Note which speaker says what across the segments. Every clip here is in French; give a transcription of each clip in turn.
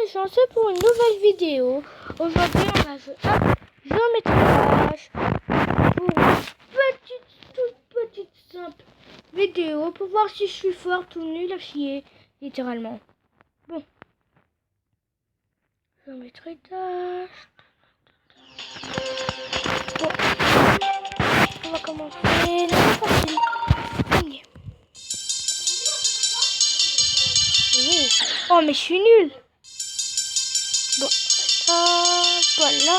Speaker 1: Chance pour une nouvelle vidéo. Aujourd'hui, on va jouer à Géométrie pour une toute petite simple vidéo pour voir si je suis forte ou nulle à chier, littéralement. Bon, Géométrie Dash. Bon, on va commencer. C'est facile. Oh, mais je suis nulle. Bon, voilà.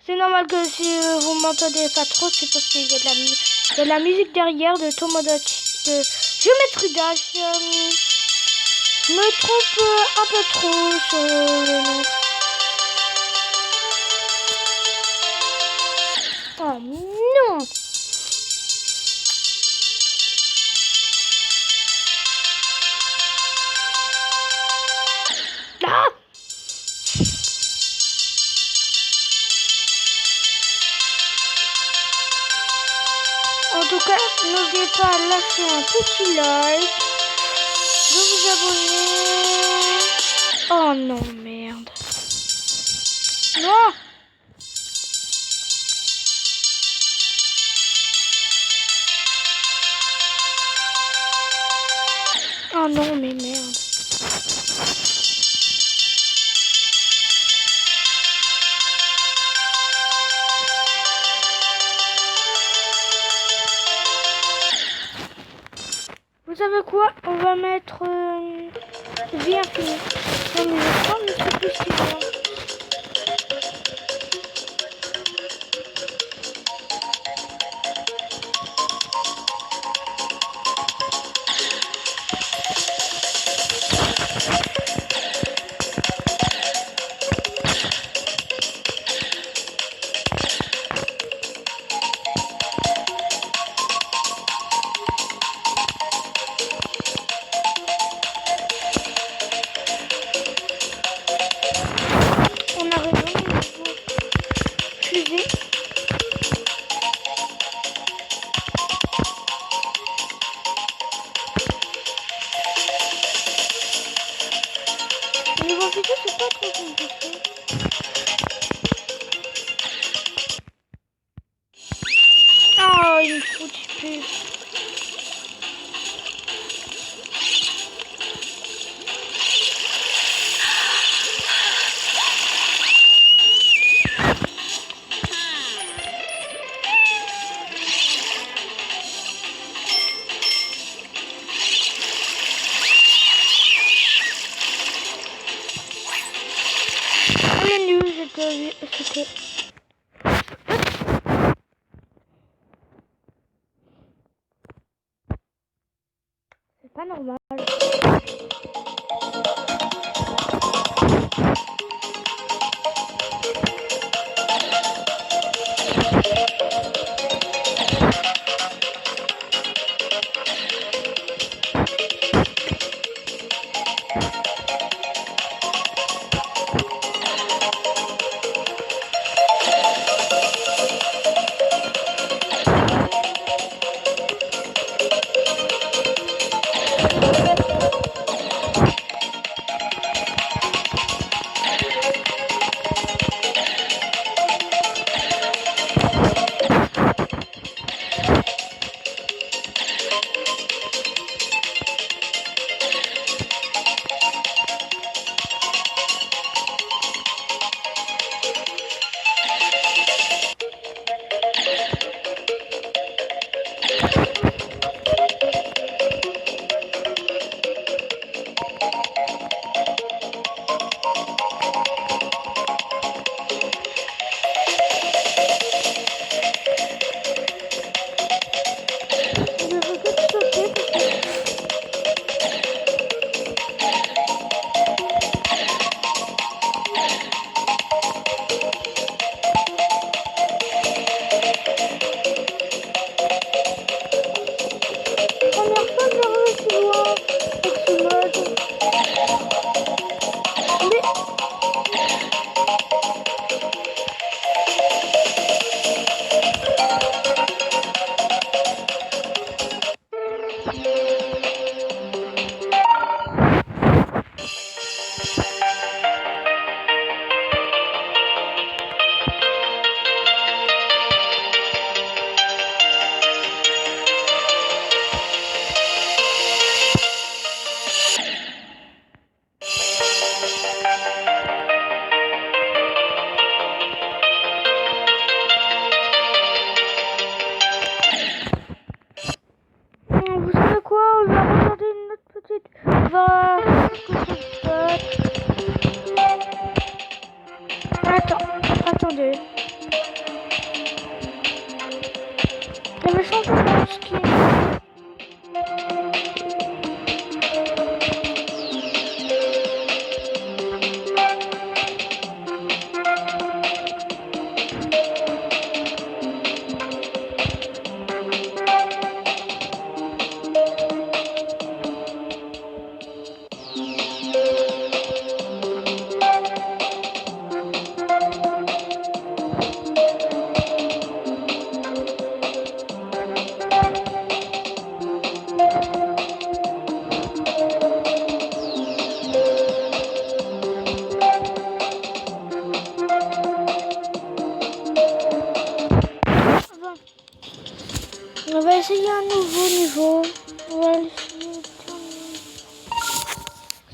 Speaker 1: C'est normal que si vous m'entendez pas trop, c'est parce qu'il y a de la musique derrière de Tomodachi, de Géométrie Dash. Je me trompe un peu trop sur le nom. Oh non! Ah! En tout cas, n'oubliez pas de lâcher un petit like, de vous abonner. Oh non, merde. Non! Oh non, mais merde. Vous savez quoi? On va mettre vie infinie. Non mais je crois que c'est plus si bien. On a raison, fusée. Au niveau fusée, c'est pas trop compliqué. Oh, il me fout du pub. On est nul, c'était... C'est pas normal.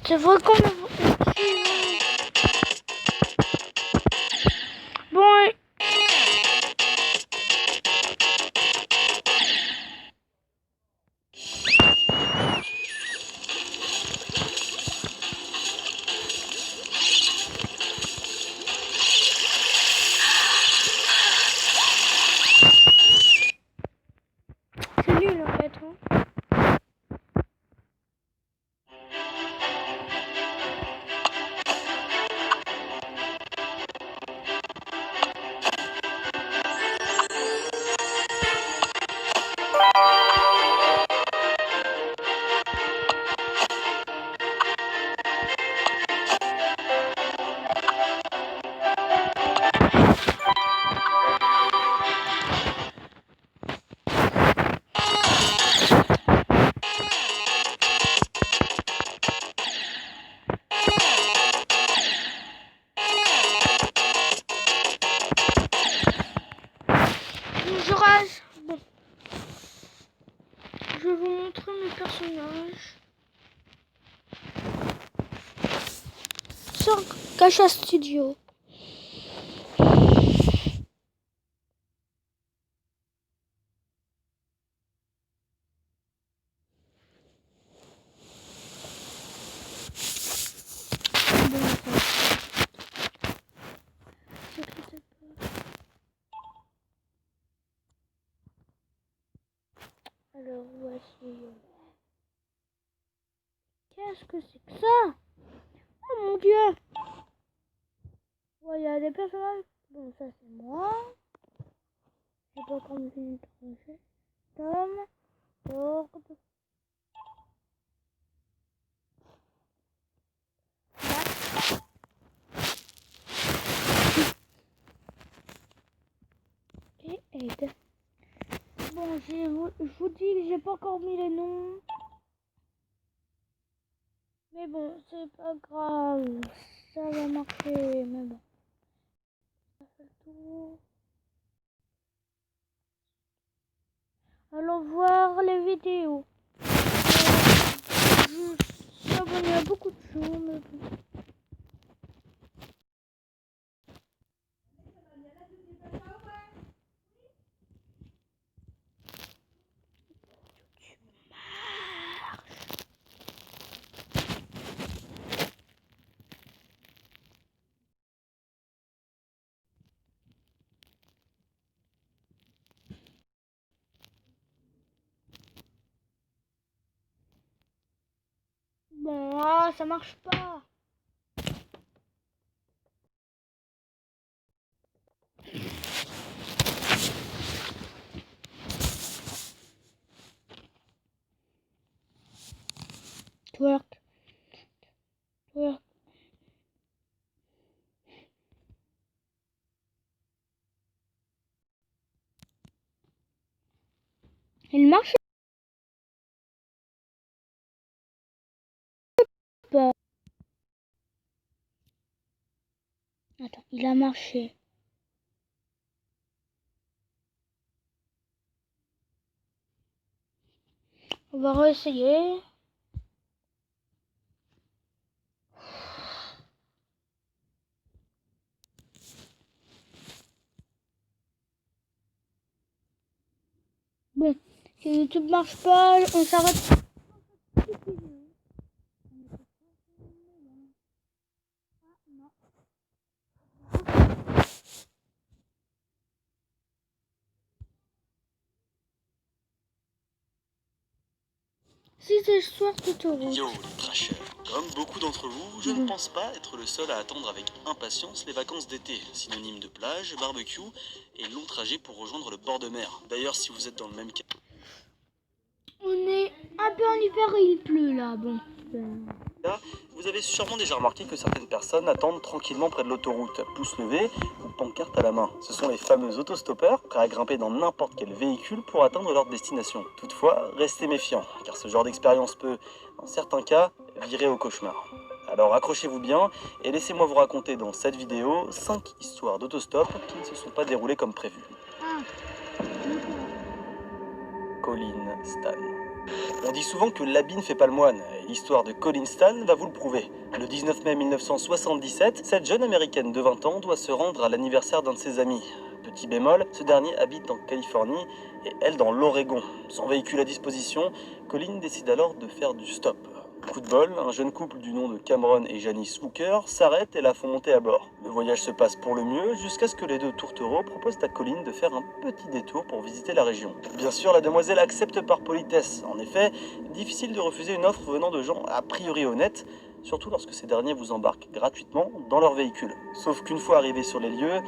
Speaker 1: C'est vrai qu'on a... Bon, c'est nul en fait. Hein. Je rage. Bon. Je vais vous montrer mes personnages. Sur Gacha Studio. Alors voici. Qu'est-ce que c'est que ça? Oh mon dieu! Ouais, il y a des personnages. Bon, ça c'est moi. Je sais pas comment je vais trancher. Tom, Lord. Et Ed. Bon, je vous dis que j'ai pas encore mis les noms. Mais bon, c'est pas grave. Ça va marcher, mais bon. Ça fait le tour. Allons voir les vidéos. Je suis abonné à beaucoup de choses, mais bon. Bon, ah, ça marche pas. Twerk. Twerk. Il marche pas. Attends, il a marché. On va réessayer. Bon, si YouTube marche pas, on s'arrête. Si c'est soir d'autoroute.
Speaker 2: Yo les trashers, comme beaucoup d'entre vous, je ne pense pas être le seul à attendre avec impatience les vacances d'été, synonyme de plage, barbecue et long trajet pour rejoindre le bord de mer. D'ailleurs, si vous êtes dans le même cas...
Speaker 1: On est un peu en hiver et il pleut là, bon.
Speaker 2: Vous avez sûrement déjà remarqué que certaines personnes attendent tranquillement près de l'autoroute, pouce levé ou pancarte à la main. Ce sont les fameux autostoppeurs, prêts à grimper dans n'importe quel véhicule pour atteindre leur destination. Toutefois, restez méfiants, car ce genre d'expérience peut, dans certains cas, virer au cauchemar. Alors accrochez-vous bien et laissez-moi vous raconter dans cette vidéo 5 histoires d'autostop qui ne se sont pas déroulées comme prévu. Colin Stan. On dit souvent que l'habit ne fait pas le moine, et l'histoire de Colin Stan va vous le prouver. Le 19 mai 1977, cette jeune américaine de 20 ans doit se rendre à l'anniversaire d'un de ses amis. Petit bémol, ce dernier habite en Californie et elle dans l'Oregon. Sans véhicule à disposition, Colin décide alors de faire du stop. Coup de bol, un jeune couple du nom de Cameron et Janice Hooker s'arrête et la font monter à bord. Le voyage se passe pour le mieux jusqu'à ce que les deux tourtereaux proposent à Colin de faire un petit détour pour visiter la région. Bien sûr, la demoiselle accepte par politesse. En effet, difficile de refuser une offre venant de gens a priori honnêtes, surtout lorsque ces derniers vous embarquent gratuitement dans leur véhicule. Sauf qu'une fois arrivés sur les lieux,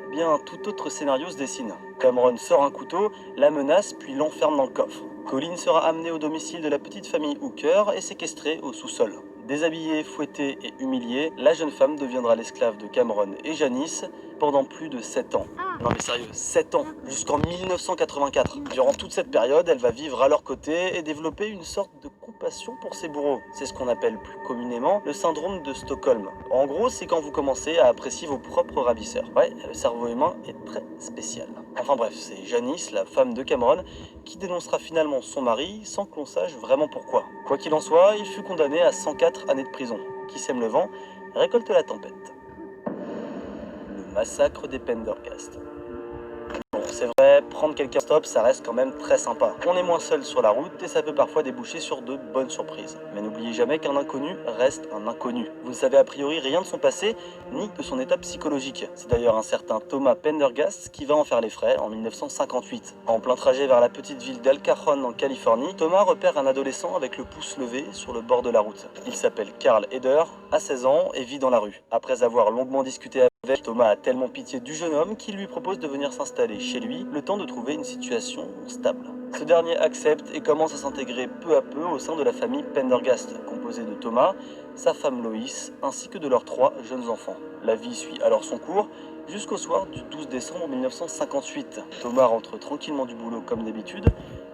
Speaker 2: eh bien, tout autre scénario se dessine. Cameron sort un couteau, la menace, puis l'enferme dans le coffre. Colin sera amené au domicile de la petite famille Hooker et séquestré au sous-sol. Déshabillée, fouettée et humiliée, la jeune femme deviendra l'esclave de Cameron et Janice pendant plus de 7 ans. Non mais sérieux, 7 ans, jusqu'en 1984. Durant toute cette période, elle va vivre à leur côté et développer une sorte de compassion pour ses bourreaux. C'est ce qu'on appelle plus communément le syndrome de Stockholm. En gros, c'est quand vous commencez à apprécier vos propres ravisseurs. Ouais, le cerveau humain est très spécial. Enfin bref, c'est Janice, la femme de Cameron, qui dénoncera finalement son mari sans que l'on sache vraiment pourquoi. Quoi qu'il en soit, il fut condamné à 104 années de prison. Qui sème le vent, récolte la tempête. Le massacre des Pendergast. Bon, c'est vrai, prendre quelqu'un stop, ça reste quand même très sympa. On est moins seul sur la route et ça peut parfois déboucher sur de bonnes surprises. Mais n'oubliez jamais qu'un inconnu reste un inconnu. Vous ne savez a priori rien de son passé, ni de son état psychologique. C'est d'ailleurs un certain Thomas Pendergast qui va en faire les frais en 1958. En plein trajet vers la petite ville d'El Cajon en Californie, Thomas repère un adolescent avec le pouce levé sur le bord de la route. Il s'appelle Carl Eder, a 16 ans et vit dans la rue. Après avoir longuement discuté avec Thomas a tellement pitié du jeune homme qu'il lui propose de venir s'installer chez lui, le temps de trouver une situation stable. Ce dernier accepte et commence à s'intégrer peu à peu au sein de la famille Pendergast, composée de Thomas, sa femme Loïs, ainsi que de leurs 3 jeunes enfants. La vie suit alors son cours, jusqu'au soir du 12 décembre 1958. Thomas rentre tranquillement du boulot comme d'habitude,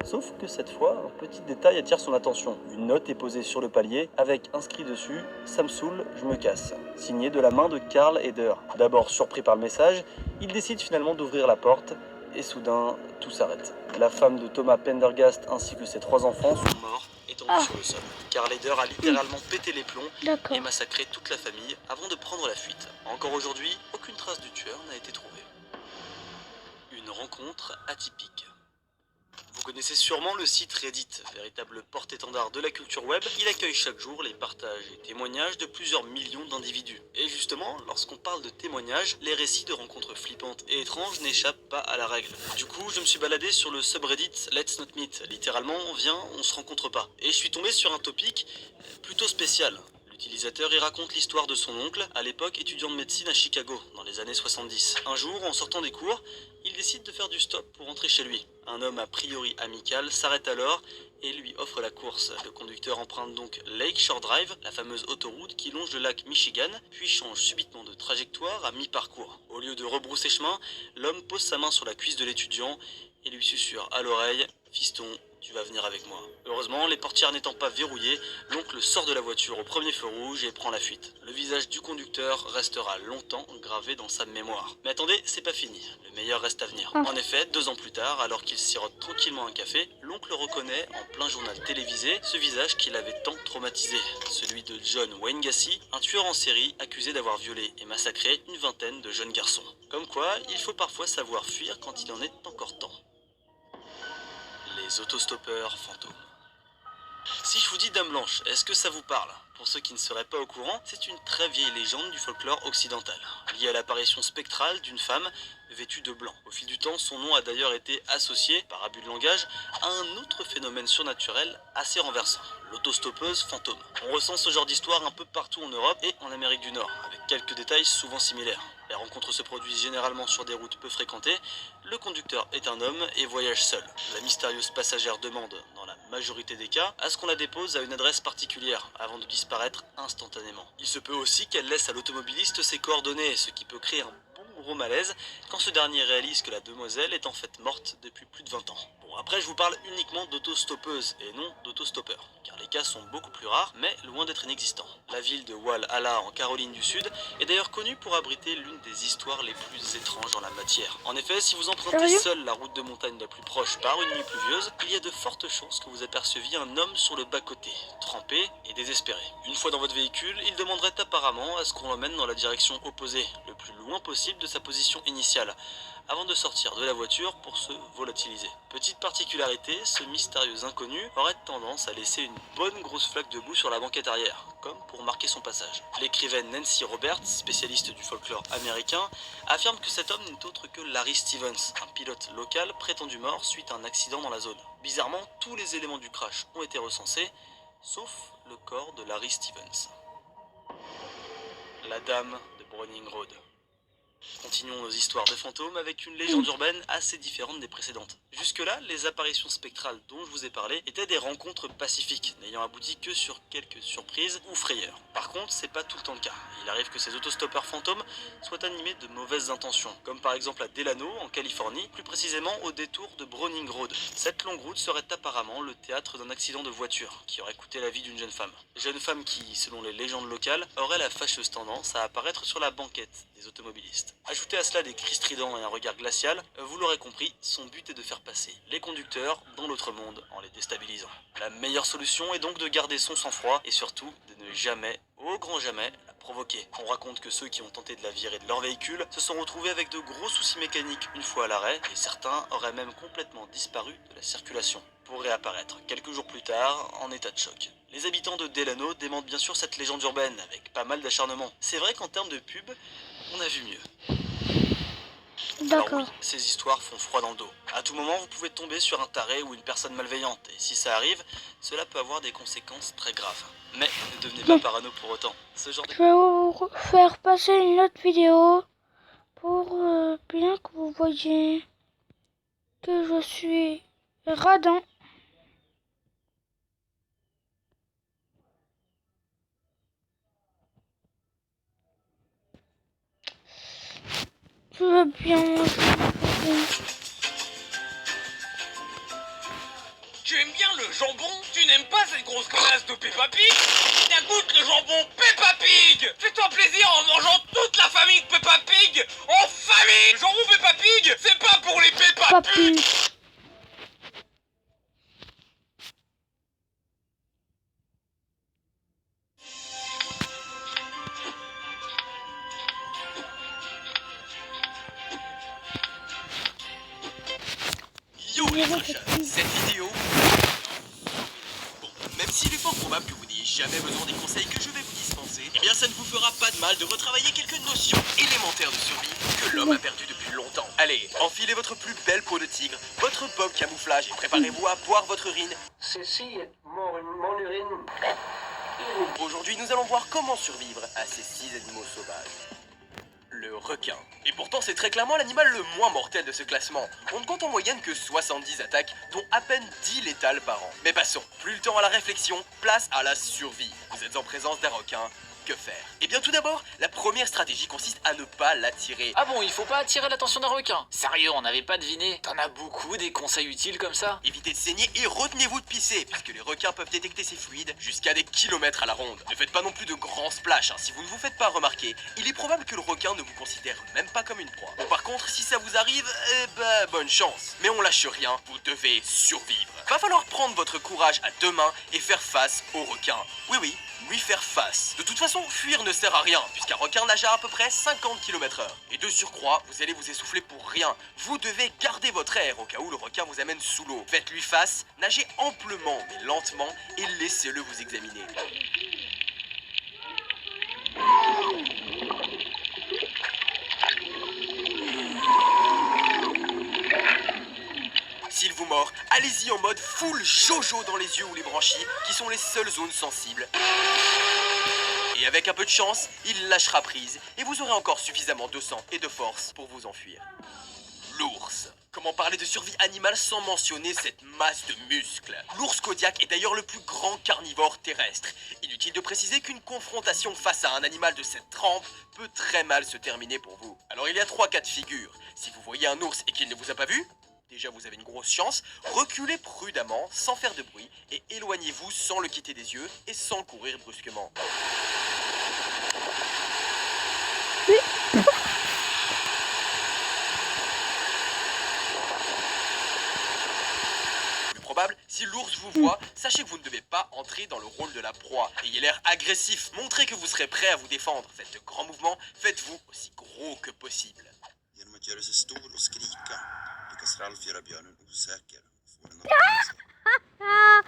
Speaker 2: sauf que cette fois, un petit détail attire son attention. Une note est posée sur le palier, avec inscrit dessus « Ça me saoule, je me casse », signé de la main de Carl Eder. D'abord surpris par le message, il décide finalement d'ouvrir la porte, et soudain, tout s'arrête. La femme de Thomas Pendergast ainsi que ses 3 enfants sont morts, étendus sur le sol. Carl Eder a littéralement pété les plombs et massacré toute la famille avant de prendre la fuite. Encore aujourd'hui, aucune trace du tueur n'a été trouvée. Une rencontre atypique. Vous connaissez sûrement le site Reddit, véritable porte-étendard de la culture web. Il accueille chaque jour les partages et témoignages de plusieurs millions d'individus. Et justement, lorsqu'on parle de témoignages, les récits de rencontres flippantes et étranges n'échappent pas à la règle. Du coup, je me suis baladé sur le subreddit Let's Not Meet. Littéralement, on se rencontre pas. Et je suis tombé sur un topic plutôt spécial. L'utilisateur y raconte l'histoire de son oncle, à l'époque étudiant de médecine à Chicago, dans les années 70. Un jour, en sortant des cours, il décide de faire du stop pour rentrer chez lui. Un homme a priori amical s'arrête alors et lui offre la course. Le conducteur emprunte donc Lake Shore Drive, la fameuse autoroute qui longe le lac Michigan, puis change subitement de trajectoire à mi-parcours. Au lieu de rebrousser chemin, l'homme pose sa main sur la cuisse de l'étudiant et lui susurre à l'oreille « Fiston, tu vas venir avec moi ». Heureusement, les portières n'étant pas verrouillées, l'oncle sort de la voiture au premier feu rouge et prend la fuite. Le visage du conducteur restera longtemps gravé dans sa mémoire. Mais attendez, c'est pas fini. Le meilleur reste à venir. En effet, 2 ans plus tard, alors qu'il sirote tranquillement un café, l'oncle reconnaît, en plein journal télévisé, ce visage qui l'avait tant traumatisé. Celui de John Wayne Gacy, un tueur en série accusé d'avoir violé et massacré une vingtaine de jeunes garçons. Comme quoi, il faut parfois savoir fuir quand il en est encore temps. Les autostoppeurs fantômes. Si je vous dis Dame Blanche, est-ce que ça vous parle? Pour ceux qui ne seraient pas au courant, c'est une très vieille légende du folklore occidental, liée à l'apparition spectrale d'une femme vêtue de blanc. Au fil du temps, son nom a d'ailleurs été associé, par abus de langage, à un autre phénomène surnaturel assez renversant, l'autostoppeuse fantôme. On ressent ce genre d'histoire un peu partout en Europe et en Amérique du Nord, avec quelques détails souvent similaires. Les rencontres se produisent généralement sur des routes peu fréquentées, le conducteur est un homme et voyage seul. La mystérieuse passagère demande, dans la majorité des cas, à ce qu'on la dépose à une adresse particulière, avant de disparaître instantanément. Il se peut aussi qu'elle laisse à l'automobiliste ses coordonnées, ce qui peut créer un bon gros malaise quand ce dernier réalise que la demoiselle est en fait morte depuis plus de 20 ans. Bon, après je vous parle uniquement d'autostoppeuses et non d'autostoppeurs, car les cas sont beaucoup plus rares, mais loin d'être inexistants. La ville de Walhalla en Caroline du Sud est d'ailleurs connue pour abriter l'une des histoires les plus étranges en la matière. En effet, si vous empruntez
Speaker 1: Sérieux
Speaker 2: seul la route de montagne la plus proche par une nuit pluvieuse, il y a de fortes chances que vous aperceviez un homme sur le bas-côté, trempé et désespéré. Une fois dans votre véhicule, il demanderait apparemment à ce qu'on l'emmène dans la direction opposée, le plus loin possible de sa position initiale, avant de sortir de la voiture pour se volatiliser. Petite particularité, ce mystérieux inconnu aurait tendance à laisser une bonne grosse flaque de boue sur la banquette arrière, comme pour marquer son passage. L'écrivaine Nancy Roberts, spécialiste du folklore américain, affirme que cet homme n'est autre que Larry Stevens, un pilote local prétendu mort suite à un accident dans la zone. Bizarrement, tous les éléments du crash ont été recensés, sauf le corps de Larry Stevens. La dame de Browning Road. Continuons nos histoires de fantômes avec une légende urbaine assez différente des précédentes. Jusque-là, les apparitions spectrales dont je vous ai parlé étaient des rencontres pacifiques, n'ayant abouti que sur quelques surprises ou frayeurs. Par contre, c'est pas tout le temps le cas. Il arrive que ces autostoppeurs fantômes soient animés de mauvaises intentions, comme par exemple à Delano, en Californie, plus précisément au détour de Browning Road. Cette longue route serait apparemment le théâtre d'un accident de voiture, qui aurait coûté la vie d'une jeune femme. Jeune femme qui, selon les légendes locales, aurait la fâcheuse tendance à apparaître sur la banquette des automobilistes. Ajoutez à cela des cris stridents et un regard glacial, vous l'aurez compris, son but est de faire passer les conducteurs dans l'autre monde en les déstabilisant. La meilleure solution est donc de garder son sang-froid et surtout de ne jamais, au grand jamais, la provoquer. On raconte que ceux qui ont tenté de la virer de leur véhicule se sont retrouvés avec de gros soucis mécaniques une fois à l'arrêt et certains auraient même complètement disparu de la circulation pour réapparaître quelques jours plus tard en état de choc. Les habitants de Delano démentent bien sûr cette légende urbaine avec pas mal d'acharnement. C'est vrai qu'en termes de pub, on a vu mieux. Alors oui,
Speaker 1: D'accord.
Speaker 2: ces histoires font froid dans le dos. À tout moment, vous pouvez tomber sur un taré ou une personne malveillante, et si ça arrive, cela peut avoir des conséquences très graves. Mais ne devenez pas parano pour autant. Ce genre de...
Speaker 1: Je vais vous faire passer une autre vidéo pour bien que vous voyez que je suis radin. Je veux bien.
Speaker 3: Tu aimes bien le jambon? Tu n'aimes pas cette grosse connasse de Peppa Pig? Tiens, goûte le jambon Peppa Pig! Fais-toi plaisir en mangeant toute la famille de Peppa Pig en famille! Le jambon Peppa Pig, c'est pas pour les Peppa
Speaker 1: Pas
Speaker 3: Pig!
Speaker 1: plus.
Speaker 3: Yo les machins, cette vidéo... Bon, même s'il est fort probable que vous n'ayez jamais besoin des conseils que je vais vous dispenser, eh bien ça ne vous fera pas de mal de retravailler quelques notions élémentaires de survie que l'homme a perdu depuis longtemps. Allez, enfilez votre plus belle peau de tigre, votre bob camouflage et préparez-vous à boire votre urine.
Speaker 4: Ceci est mon urine.
Speaker 3: Aujourd'hui, nous allons voir comment survivre à ces 6 animaux sauvages. Le requin. Et pourtant, c'est très clairement l'animal le moins mortel de ce classement. On ne compte en moyenne que 70 attaques, dont à peine 10 létales par an. Mais passons, plus le temps à la réflexion, place à la survie. Vous êtes en présence d'un requin. Que faire? Eh bien tout d'abord, la première stratégie consiste à ne pas l'attirer.
Speaker 5: Ah bon, il faut pas attirer l'attention d'un requin? Sérieux, on n'avait pas deviné. T'en as beaucoup des conseils utiles comme ça?
Speaker 3: Évitez de saigner et retenez-vous de pisser, puisque les requins peuvent détecter ces fluides jusqu'à des kilomètres à la ronde. Ne faites pas non plus de grands splashs, si vous ne vous faites pas remarquer. Il est probable que le requin ne vous considère même pas comme une proie. Bon, par contre, si ça vous arrive, bonne chance. Mais on lâche rien, vous devez survivre. Va falloir prendre votre courage à deux mains et faire face au requin. Oui, lui faire face. De toute façon, fuir ne sert à rien, puisqu'un requin nage à peu près 50 km/h. Et de surcroît, vous allez vous essouffler pour rien. Vous devez garder votre air au cas où le requin vous amène sous l'eau. Faites-lui face, nagez amplement mais lentement et laissez-le vous examiner. S'il vous mord, allez-y en mode full Jojo dans les yeux ou les branchies, qui sont les seules zones sensibles. Et avec un peu de chance, il lâchera prise, et vous aurez encore suffisamment de sang et de force pour vous enfuir. L'ours. Comment parler de survie animale sans mentionner cette masse de muscles? L'ours Kodiak est d'ailleurs le plus grand carnivore terrestre. Inutile de préciser qu'une confrontation face à un animal de cette trempe peut très mal se terminer pour vous. Alors il y a 3 cas de figure. Si vous voyez un ours et qu'il ne vous a pas vu, déjà vous avez une grosse chance, reculez prudemment, sans faire de bruit, et éloignez-vous sans le quitter des yeux et sans courir brusquement. Probable, si l'ours vous voit, sachez que vous ne devez pas entrer dans le rôle de la proie. Ayez l'air agressif, montrez que vous serez prêt à vous défendre. Faites de grands mouvements, faites-vous aussi gros que possible.
Speaker 6: Genom att göra sig stor och skrika lyckas Ralf göra björnen osäker och får den att röra sig.
Speaker 1: Ah,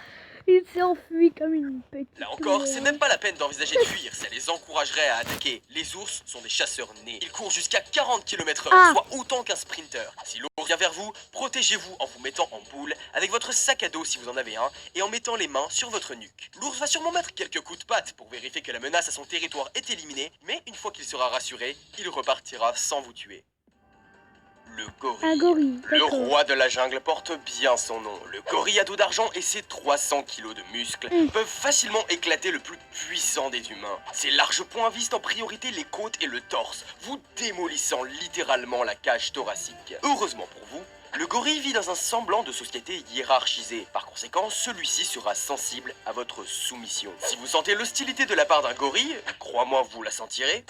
Speaker 1: il s'est enfui comme une petite.
Speaker 3: Là encore, c'est
Speaker 1: merde.
Speaker 3: même pas la peine d'envisager de fuir, ça les encouragerait à attaquer. Les ours sont des chasseurs nés. Ils courent jusqu'à 40 km/h,
Speaker 1: Ah.
Speaker 3: soit autant qu'un sprinter. Si l'ours vient vers vous, protégez-vous en vous mettant en boule, avec votre sac à dos si vous en avez un, et en mettant les mains sur votre nuque. L'ours va sûrement mettre quelques coups de patte pour vérifier que la menace à son territoire est éliminée, mais une fois qu'il sera rassuré, il repartira sans vous tuer. Le gorille.
Speaker 1: Un gorille.
Speaker 3: Le
Speaker 1: d'accord.
Speaker 3: roi de la jungle porte bien son nom. Le gorille à dos d'argent et ses 300 kilos de muscles peuvent facilement éclater le plus puissant des humains. Ses larges poings visent en priorité les côtes et le torse, vous démolissant littéralement la cage thoracique. Heureusement pour vous, le gorille vit dans un semblant de société hiérarchisée. Par conséquent, celui-ci sera sensible à votre soumission. Si vous sentez l'hostilité de la part d'un gorille, crois-moi, vous la sentirez.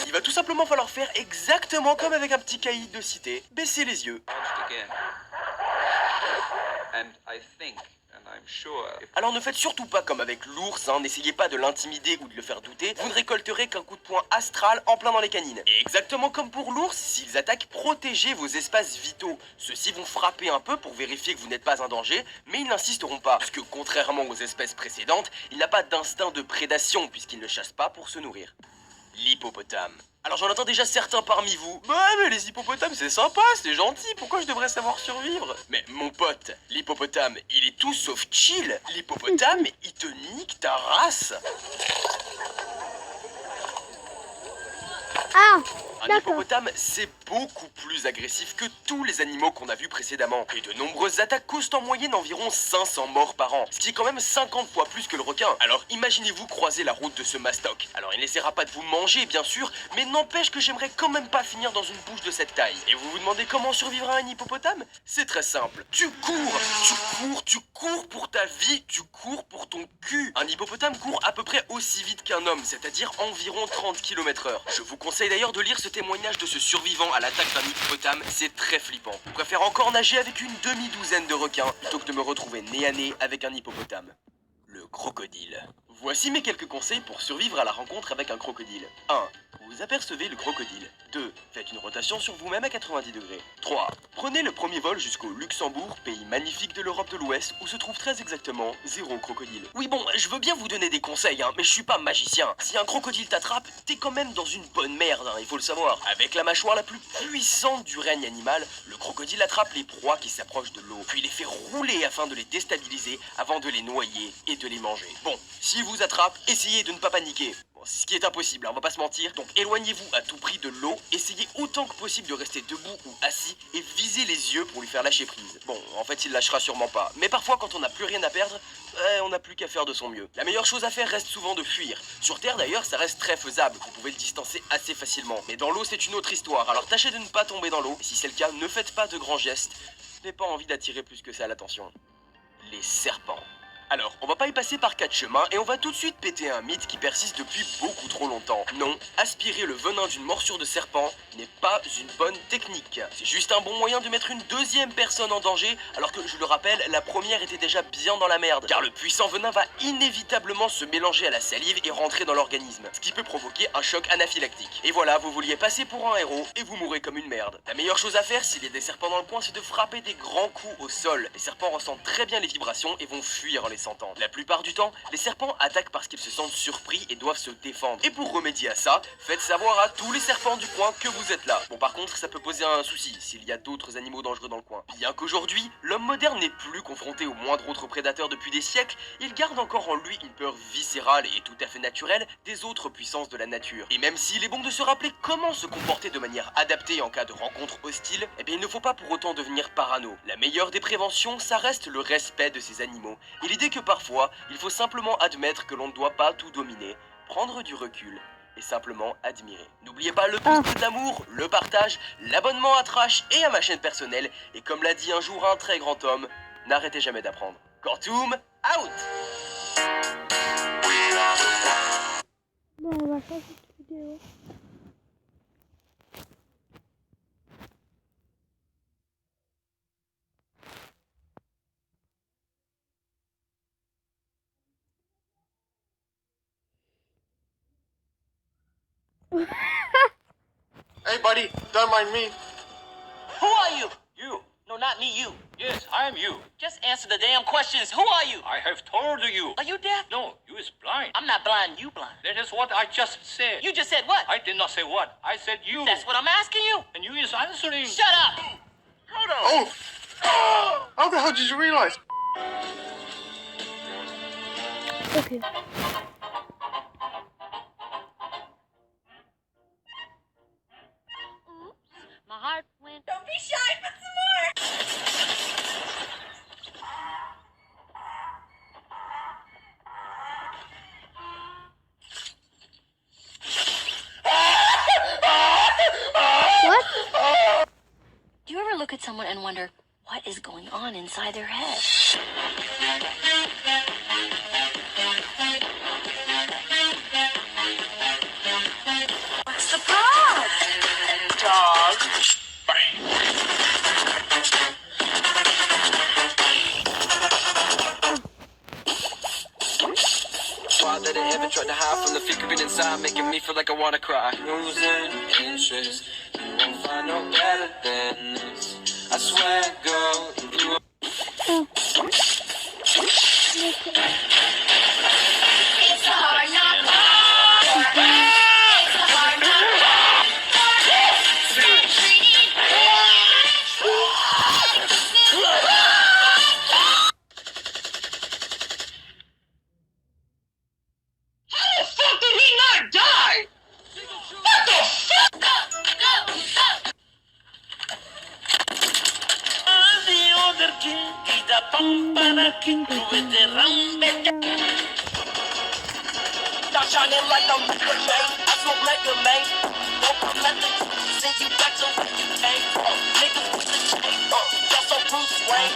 Speaker 3: Il va tout simplement falloir faire exactement comme avec un petit caïd de cité, baisser les yeux. Alors ne faites surtout pas comme avec l'ours, hein, n'essayez pas de l'intimider ou de le faire douter, vous ne récolterez qu'un coup de poing astral en plein dans les canines. Et exactement comme pour l'ours, s'ils attaquent, protégez vos espaces vitaux. Ceux-ci vont frapper un peu pour vérifier que vous n'êtes pas un danger, mais ils n'insisteront pas, puisque contrairement aux espèces précédentes, il n'a pas d'instinct de prédation, puisqu'il ne chasse pas pour se nourrir. L'hippopotame. Alors j'en entends déjà certains parmi vous. Bah mais les hippopotames c'est sympa, c'est gentil, pourquoi je devrais savoir survivre? Mais mon pote, l'hippopotame, il est tout sauf chill. L'hippopotame, il te nique ta race.
Speaker 1: Ah,
Speaker 3: Un
Speaker 1: d'accord.
Speaker 3: hippopotame, c'est beaucoup plus agressif que tous les animaux qu'on a vus précédemment. Et de nombreuses attaques causent en moyenne environ 500 morts par an, ce qui est quand même 50 fois plus que le requin. Alors imaginez-vous croiser la route de ce mastoc. Alors il n'essaiera pas de vous manger, bien sûr, mais n'empêche que j'aimerais quand même pas finir dans une bouche de cette taille. Et vous vous demandez comment survivra un hippopotame? C'est très simple. Tu cours pour ta vie, tu cours pour ton cul. Un hippopotame court à peu près aussi vite qu'un homme, c'est-à-dire environ 30 km/h. Je vous conseille d'ailleurs de lire ce témoignage de ce survivant à l'attaque d'un hippopotame, c'est très flippant. Je préfère encore nager avec une demi-douzaine de requins plutôt que de me retrouver nez à nez avec un hippopotame. Le crocodile. Voici mes quelques conseils pour survivre à la rencontre avec un crocodile. 1. Vous apercevez le crocodile. 2. Faites une rotation sur vous-même à 90 degrés. 3. Prenez le premier vol jusqu'au Luxembourg, pays magnifique de l'Europe de l'Ouest, où se trouve très exactement 0 crocodile. Oui bon, je veux bien vous donner des conseils, hein, mais je suis pas magicien. Si un crocodile t'attrape, t'es quand même dans une bonne merde, hein, il faut le savoir. Avec la mâchoire la plus puissante du règne animal, le crocodile attrape les proies qui s'approchent de l'eau, puis les fait rouler afin de les déstabiliser avant de les noyer et de les manger. Bon, s'il vous attrape, essayez de ne pas paniquer. Bon, c'est ce qui est impossible, hein, on va pas se mentir. Donc éloignez-vous à tout prix de l'eau, essayez autant que possible de rester debout ou assis et visez les yeux pour lui faire lâcher prise. Bon, en fait il lâchera sûrement pas, mais parfois quand on n'a plus rien à perdre, on n'a plus qu'à faire de son mieux. La meilleure chose à faire reste souvent de fuir. Sur Terre d'ailleurs ça reste très faisable, vous pouvez le distancer assez facilement. Mais dans l'eau c'est une autre histoire, alors tâchez de ne pas tomber dans l'eau. Et si c'est le cas, ne faites pas de grands gestes. Je n'ai pas envie d'attirer plus que ça l'attention. Les serpents. Alors, on va pas y passer par 4 chemins et on va tout de suite péter un mythe qui persiste depuis beaucoup trop longtemps. Non, aspirer le venin d'une morsure de serpent n'est pas une bonne technique. C'est juste un bon moyen de mettre une deuxième personne en danger, alors que, je le rappelle, la première était déjà bien dans la merde. Car le puissant venin va inévitablement se mélanger à la salive et rentrer dans l'organisme, ce qui peut provoquer un choc anaphylactique. Et voilà, vous vouliez passer pour un héros et vous mourrez comme une merde. La meilleure chose à faire s'il y a des serpents dans le coin, c'est de frapper des grands coups au sol. Les serpents ressentent très bien les vibrations et vont fuir en les sentant. La plupart du temps, les serpents attaquent parce qu'ils se sentent surpris et doivent se défendre. Et pour remédier à ça, faites savoir à tous les serpents du coin que vous êtes là. Bon, par contre, ça peut poser un souci s'il y a d'autres animaux dangereux dans le coin. Bien qu'aujourd'hui, l'homme moderne n'est plus confronté au moindre autre prédateur depuis des siècles, il garde encore en lui une peur viscérale et tout à fait naturelle des autres puissances de la nature. Et même s'il est bon de se rappeler comment se comporter de manière adaptée en cas de rencontre hostile, eh bien il ne faut pas pour autant devenir parano. La meilleure des préventions, ça reste le respect de ces animaux. Et l'idée que parfois, il faut simplement admettre que l'on ne doit pas tout dominer, prendre du recul et simplement admirer. N'oubliez pas le pouce de l'amour, le partage, l'abonnement à Trash et à ma chaîne personnelle. Et comme l'a dit un jour un très grand homme, n'arrêtez jamais d'apprendre. Quantum, out!
Speaker 1: Bon, on va faire cette vidéo.
Speaker 7: Hey, buddy, don't mind me.
Speaker 8: Who are you? You. No, not me, you. Yes, I am you. Just answer the damn questions. Who are you?
Speaker 7: I have told you.
Speaker 8: Are you deaf?
Speaker 7: No, you is blind.
Speaker 8: I'm not blind, you blind.
Speaker 7: That is what I just said.
Speaker 8: You just said what?
Speaker 7: I did not say what. I said you.
Speaker 8: That's what I'm asking you.
Speaker 7: And you is answering.
Speaker 8: Shut up!
Speaker 3: Hold on!
Speaker 7: Oh! How the hell did you realize?
Speaker 1: Ok.
Speaker 9: My heart went.
Speaker 10: Don't be shy, put some more.
Speaker 1: What?
Speaker 9: Do you ever look at someone and wonder what is going on inside their head?
Speaker 10: What's the problem? Dog.
Speaker 3: That I ever tried to hide from the figuring inside, making me feel like I wanna cry. Losing interest, you won't find no better than this. I swear, girl, if you
Speaker 10: It's a hard knock life. It's a hard knock life. How the fuck did he not die? What the fuck? Go, go, go.
Speaker 8: Stop shining like I'm Mr. May. I smoke like a man. Don't come at the send you back to where you came. Niggas with the chain. Y'all so Bruce Wayne.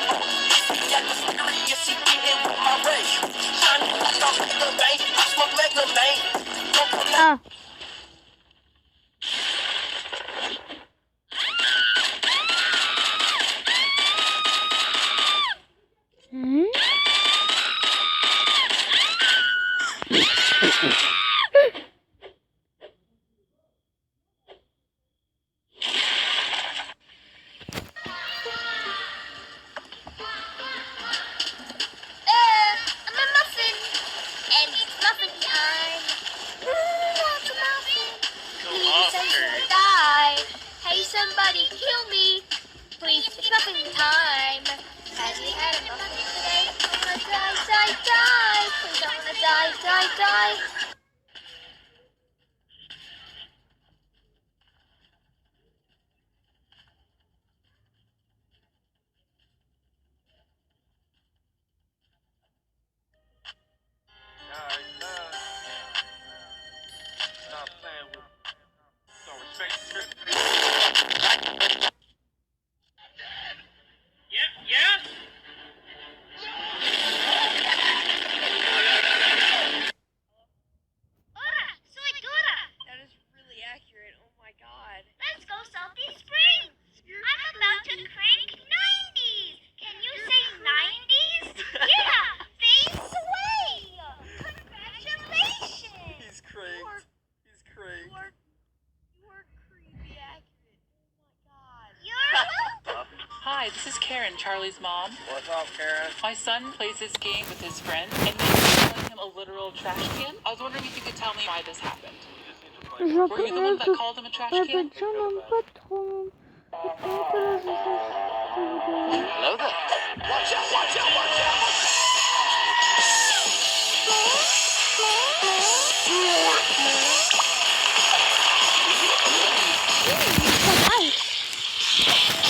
Speaker 8: He got the serious, he getting with my ray. Shining like I'm Mr. May. I smoke like a man. Don't come at
Speaker 1: Ah. Hmm?
Speaker 10: I'm a muffin, and it's muffin time. Like a muffin. Please, I'm gonna die. Hey, somebody kill me. Please, it's muffin time. Have you had a muffin today? I wanna die, die, die. Please, I wanna die, die, die.
Speaker 7: Stop playing with. Don't respect the Yeah?
Speaker 10: Dora, soy Dora.
Speaker 11: That is really accurate. Oh my god.
Speaker 10: Let's go Salty Springs. I'm about to crank 90s. Can you say 90s? Yeah, face away. Congratulations.
Speaker 3: He's cranked. He's cranked.
Speaker 11: You are creepy accurate. Oh my god.
Speaker 10: You're welcome.
Speaker 12: Hi, this is Karen, Charlie's mom.
Speaker 7: What's up, Karen?
Speaker 12: My son plays this game with his friends, and they're calling him a literal trash can. I was wondering if you could tell me why this happened.
Speaker 1: Je
Speaker 12: Were you the one that
Speaker 1: connais
Speaker 12: called him a trash
Speaker 1: pas
Speaker 12: can?
Speaker 1: de gens n'aiment pas trop. Je connais pas la sensation.
Speaker 3: Hello there. Watch out, watch out, watch out!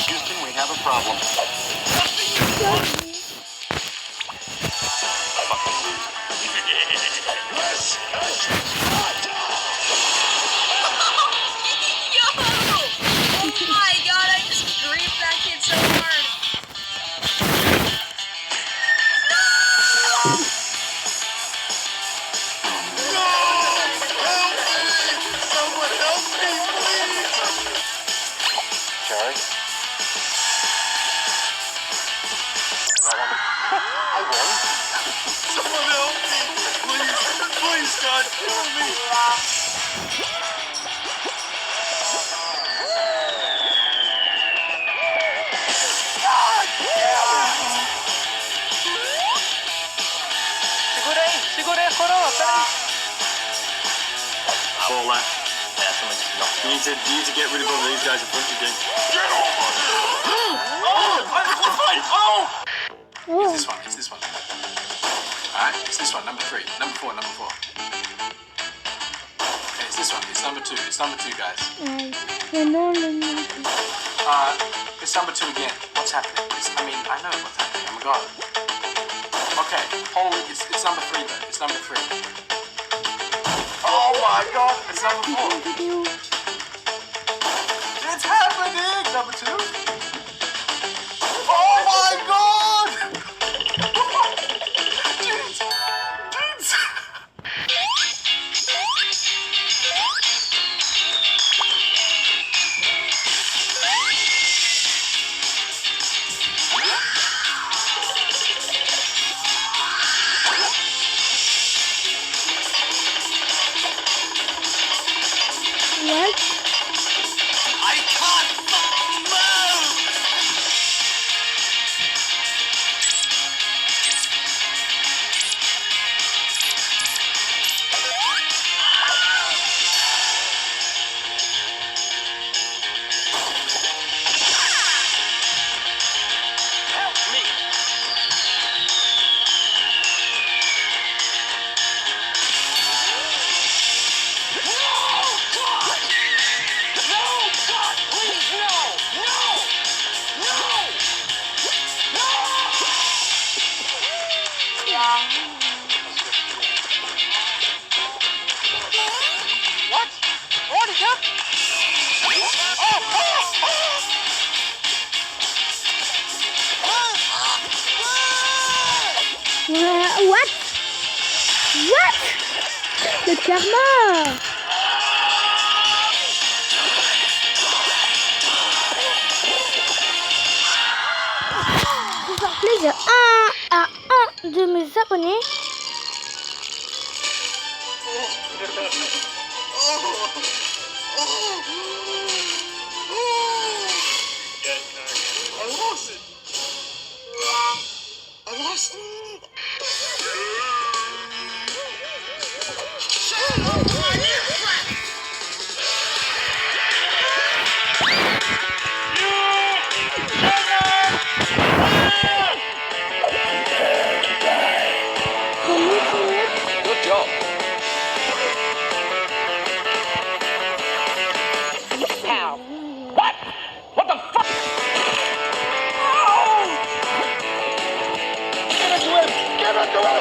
Speaker 3: Houston, we have a problem. Someone help me! Please, please, God, kill me!
Speaker 5: Segura aí, coroa, peraí.
Speaker 3: Fall left. Yeah, someone just knocked me. You need to get rid of all these guys in front of you.
Speaker 1: Oh.
Speaker 13: It's this one. Alright, it's this one, number 3. Number 4. Okay, it's this one. It's number 2. It's number 2, guys. It's number 2 again. What's happening? I know what's happening. I'm a god. Okay, holy, it's number 3 though. It's number 3. Oh my god, it's number 4. It's happening! Number 2. Oh my god! Jeez!
Speaker 1: What?
Speaker 3: I can't fucking move! Help me! What? What is that?
Speaker 1: What? What? Le karma! Pour faire plaisir à un de mes abonnés.
Speaker 3: I lost it! I lost it!
Speaker 5: Good job. How? What? What the fuck? Get it to him!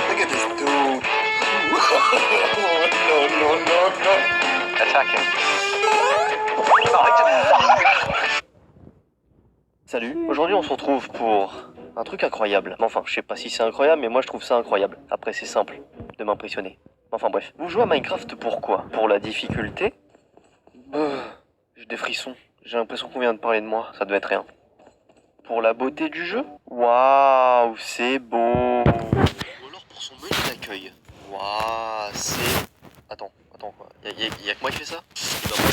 Speaker 3: Look at this dude. No.
Speaker 2: Attack him. Salut, aujourd'hui on se retrouve pour un truc incroyable. Enfin, je sais pas si c'est incroyable, mais moi je trouve ça incroyable. Après, c'est simple de m'impressionner. Enfin bref, vous jouez à Minecraft pourquoi? Pour la difficulté? J'ai des frissons. J'ai l'impression qu'on vient de parler de moi, ça devait être rien. Pour la beauté du jeu? Waouh, c'est beau. Ou alors pour son menu d'accueil. Waouh, c'est... Attends, quoi. Y'a que moi qui fais ça? Eh ben, moi,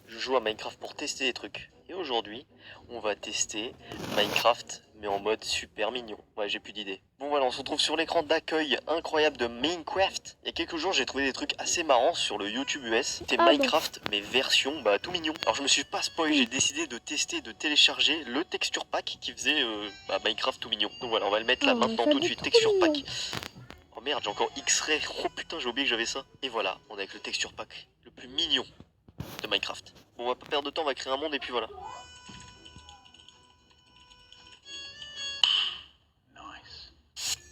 Speaker 2: je joue à Minecraft pour tester des trucs. Et aujourd'hui, on va tester Minecraft, mais en mode super mignon. Ouais, j'ai plus d'idées. Bon voilà, on se retrouve sur l'écran d'accueil incroyable de Minecraft. Il y a quelques jours, j'ai trouvé des trucs assez marrants sur le YouTube US. C'était Minecraft, mais version, tout mignon. Alors je me suis pas spoil, j'ai décidé de tester, de télécharger le texture pack qui faisait Minecraft tout mignon. Donc voilà, on va le mettre là maintenant tout de suite, texture pack. Oh merde, j'ai encore X-Ray. Oh putain, j'ai oublié que j'avais ça. Et voilà, on est avec le texture pack le plus mignon de Minecraft. Bon, on va pas perdre de temps, on va créer un monde et puis voilà.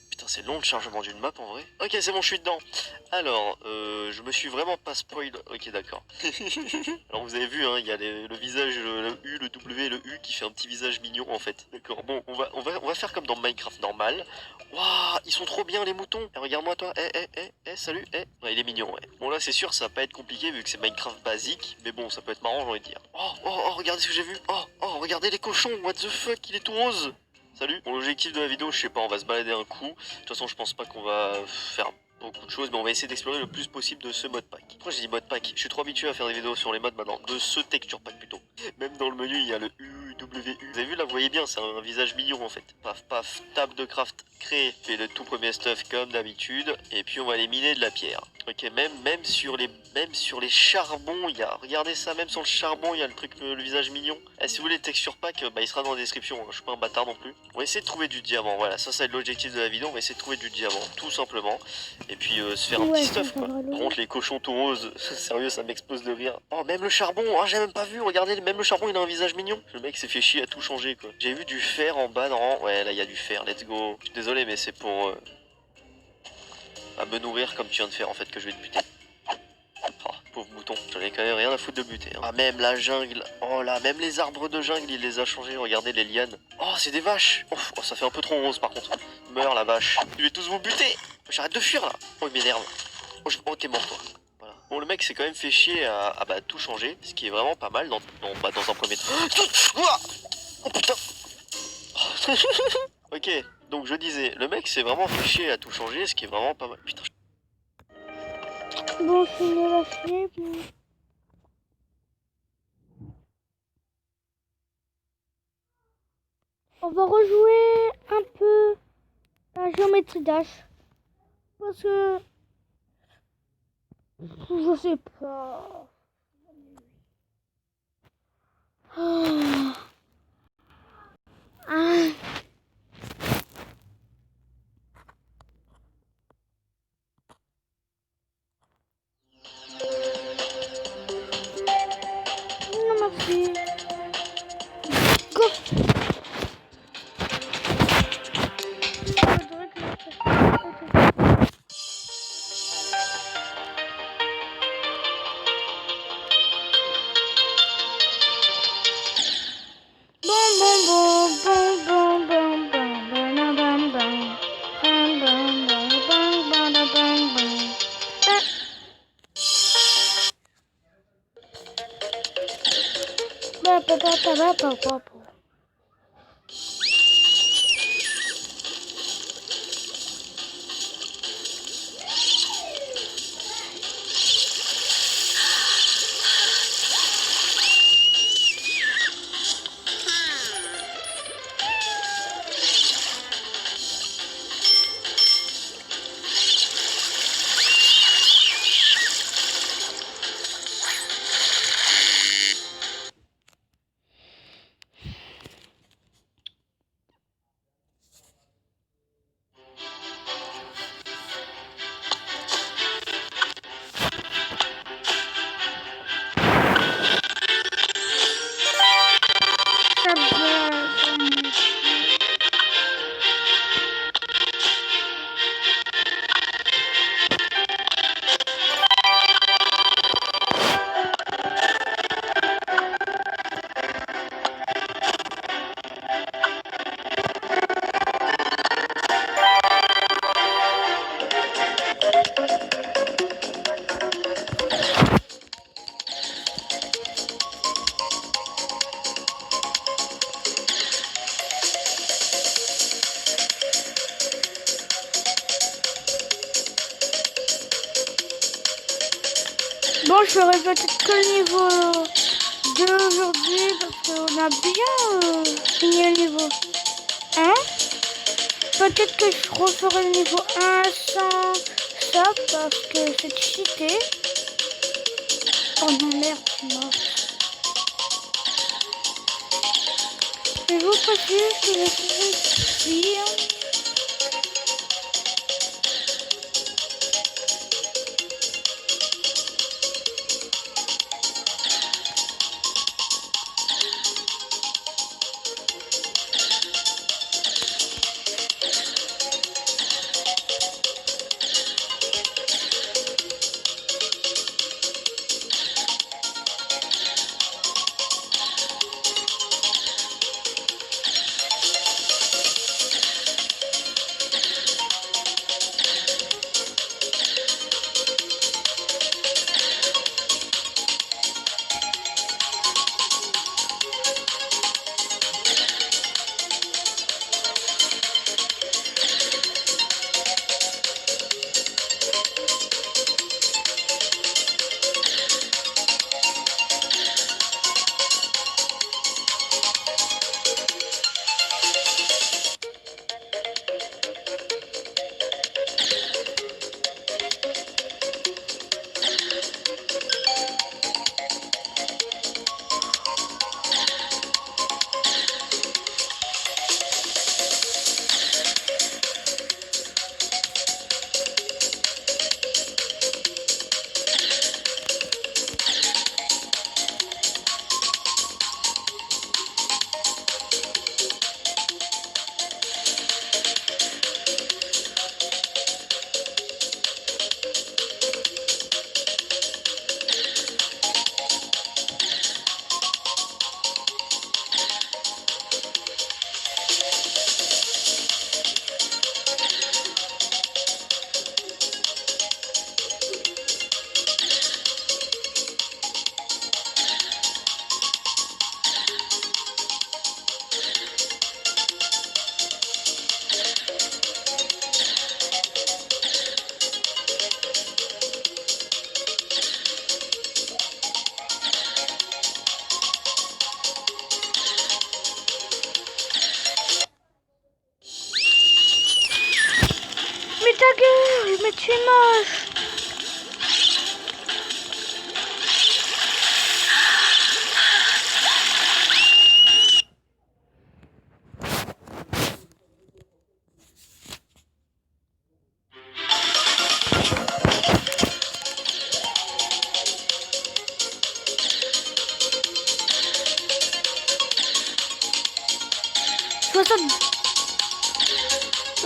Speaker 2: Putain,
Speaker 14: Putain, c'est long le chargement d'une map en vrai. Ok, c'est bon, je suis dedans. Alors, je me suis vraiment pas spoil. Ok, d'accord. Alors vous avez vu, hein, il y a le visage, le U, le W et le U qui fait un petit visage mignon en fait. D'accord, bon, on va faire comme dans Minecraft normal. Waouh, ils sont trop bien les moutons. Eh, regarde-moi toi, salut, Ouais, il est mignon, ouais. Bon là c'est sûr, ça va pas être compliqué vu que c'est Minecraft basique, mais bon, ça peut être marrant, j'ai envie de dire. Oh, regardez ce que j'ai vu. Oh, regardez les cochons, what the fuck, il est tout rose. Salut. Bon, l'objectif de la vidéo, je sais pas, on va se balader un coup. De toute façon, je pense pas qu'on va faire beaucoup de choses, mais on va essayer d'explorer le plus possible de ce mode pack. Pourquoi j'ai dit mode pack? Je suis trop habitué à faire des vidéos sur les modes maintenant, de ce texture pack plutôt. Même dans le menu, il y a le U, W, U. Vous avez vu là, vous voyez bien, c'est un visage mignon en fait. Paf, paf, table de craft créée. Fait le tout premier stuff comme d'habitude, et puis on va aller miner de la pierre. Ok, même sur les charbons, il y a, regardez ça, même sur le charbon, il y a le truc, le visage mignon. Et si vous voulez le texture pack, bah, il sera dans la description, hein. Je suis pas un bâtard non plus. On va essayer de trouver du diamant, voilà, ça c'est l'objectif de la vidéo, on va essayer de trouver du diamant, tout simplement. Et puis se faire un petit stuff quoi. Par contre les cochons tout roses, sérieux ça m'explose de rire. Oh même le charbon, j'ai même pas vu, regardez, même le charbon il a un visage mignon. Le mec s'est fait chier à tout changer quoi. J'ai vu du fer en bas, non? Ouais là il y a du fer, let's go. Je suis désolé mais c'est pour à me nourrir comme tu viens de faire en fait que je vais te buter. Oh, pauvre mouton, j'en ai quand même rien à foutre de buter. Hein. Ah même la jungle, oh là, même les arbres de jungle il les a changés, regardez les lianes. Oh c'est des vaches. Oh ça fait un peu trop rose par contre. Meurs la vache. Je vais tous vous buter. J'arrête de fuir là. Oh il m'énerve. Oh t'es mort toi. Voilà. Bon le mec s'est quand même fait chier à bah, tout changer, ce qui est vraiment pas mal dans un premier temps. Oh putain. Ok, donc je disais, le mec s'est vraiment fait chier à tout changer, ce qui est vraiment pas mal. Putain.
Speaker 1: Bon, je suis nul à chier. On va rejouer un peu la géométrie Dash. Parce que... je sais pas... Non merci. Go. Bon, je ferai peut-être que le niveau 2 aujourd'hui parce qu'on a bien fini le niveau 1. Peut-être que je referai le niveau 1 sans ça parce que c'est cheaté. Oh non, merde, je suis mort. Je vais vous passer que je suis ici. mais tu es moche.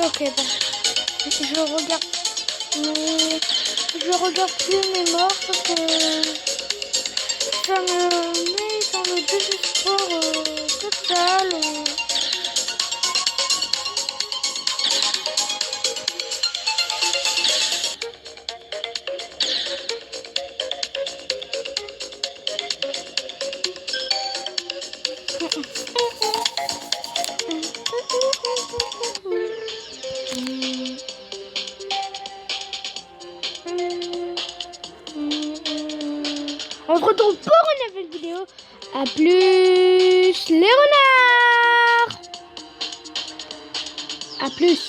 Speaker 1: Ok, bon. Je regarde plus mes morts parce que ça me met dans le désespoir total. On se retrouve pour une nouvelle vidéo. A plus les renards. A plus.